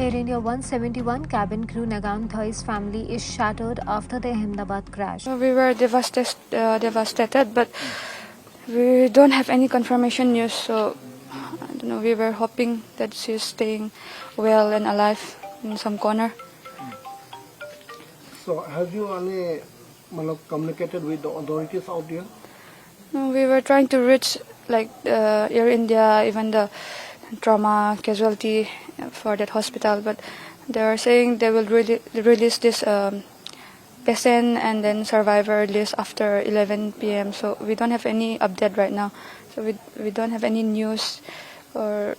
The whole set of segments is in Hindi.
Air India 171 cabin crew Nagam Thoi's family is shattered after the Ahmedabad crash. We were devastated, but we don't have any confirmation news. So I don't know. We were hoping that she's staying well and alive in some corner. So have you any communicated with the authorities out there? No, we were trying to reach Air India, even the trauma casualty for that hospital, but they are saying they will release this patient and then survivor list after 11 p.m. So we don't have any update right now. So we don't have any news or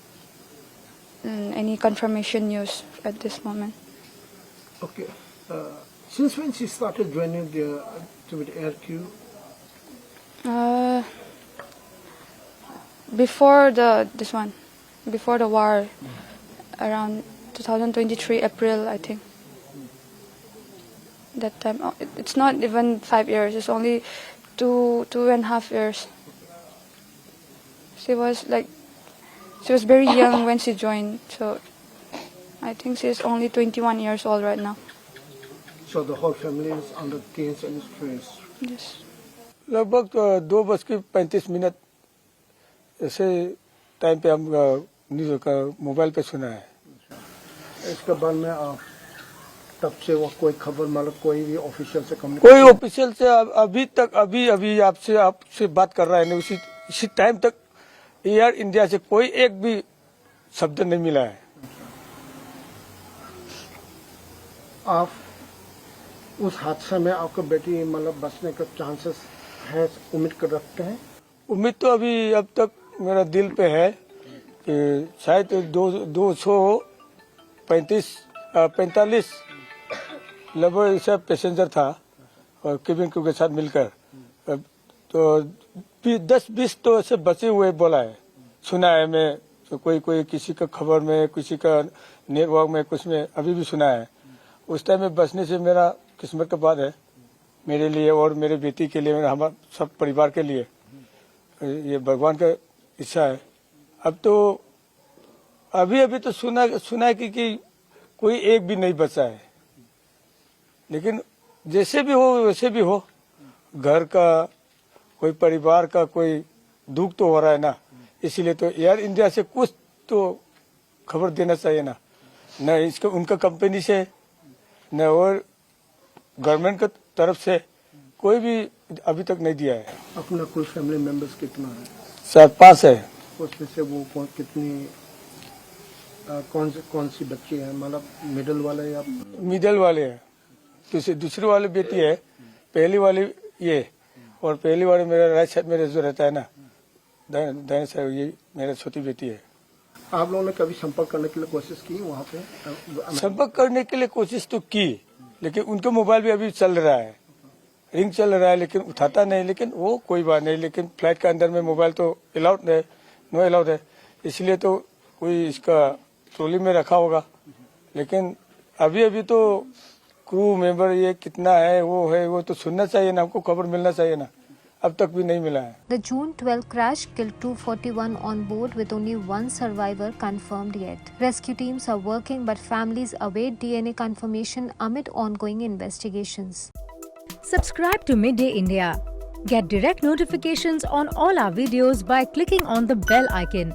any confirmation news at this moment. Okay. Since when she started joining with Air Crew? Before the war, around 2023 April, I think. That time, it's not even 5 years. It's only two and a half years. She was very young when she joined, so I think she's only 21 years old right now. So the whole family is under pains and stress. Yes. लगभग 2:35 ऐसे टाइम पे हम न्यूज़ का मोबाइल पे सुना है। इसके बाद में आप तब से वो कोई खबर कोई भी ऑफिशियल से कोई ऑफिशियल से अभी तक अभी आपसे बात कर रहा है ना, इसी टाइम तक एयर इंडिया से कोई एक भी शब्द नहीं मिला है। आप उस हादसे में आपको बेटी बचने का चांसेस है, उम्मीद कर रखते हैं? उम्मीद तो अभी अब तक मेरा दिल पे है कि शायद 245 लगभग ऐसा पैसेंजर था और केबिन क्रू के साथ मिलकर, तो 10-20 तो ऐसे बचे हुए बोला है, सुना है मैं। तो कोई किसी का खबर में, किसी का नेटवर्क में, कुछ में अभी भी सुना है। उस टाइम में बचने से मेरा किस्मत का बात है, मेरे लिए और मेरे बेटी के लिए, हमारे सब परिवार के लिए। ये भगवान का इच्छा है। अब तो अभी तो सुना है कि कोई एक भी नहीं बचा है, लेकिन जैसे भी हो वैसे भी हो, घर का कोई परिवार का कोई दुख तो हो रहा है ना, इसीलिए तो एयर इंडिया से कुछ तो खबर देना चाहिए ना, न इसको उनका कंपनी से न और गवर्नमेंट की तरफ से कोई भी अभी तक नहीं दिया है। अपना कुल फैमिली मेंबर्स कितना है? 4-5 है। उसमें से वो कितनी कौन सी बच्ची है? मिडिल वाले या मिडिल वाले है, दूसरी वाली बेटी है, पहली वाली ये, और पहली वाली मेरा राइट साइड में जो रहता है ना, दाएं साइड, ये मेरा छोटी बेटी है। आप लोगों ने कभी संपर्क करने के लिए कोशिश की वहाँ पे? संपर्क करने के लिए कोशिश तो की, लेकिन उनका मोबाइल भी अभी चल रहा है, रिंग चल रहा है, लेकिन उठाता नहीं। लेकिन वो कोई बात नहीं, लेकिन फ्लाइट के अंदर में मोबाइल तो अलाउड है, नो अलाउड है, इसलिए तो कोई इसका ट्रॉली में रखा होगा। लेकिन अभी तो क्रू मेंबर ये कितना है, वो तो सुनना चाहिए ना, हमको खबर मिलना चाहिए ना, अब तक भी नहीं मिला है। The June 12 crash killed 241 on board with only one survivor confirmed yet. Rescue teams are working, but families await DNA confirmation amid ongoing investigations. Subscribe to Midday India. Get direct notifications on all our videos by clicking on the bell icon.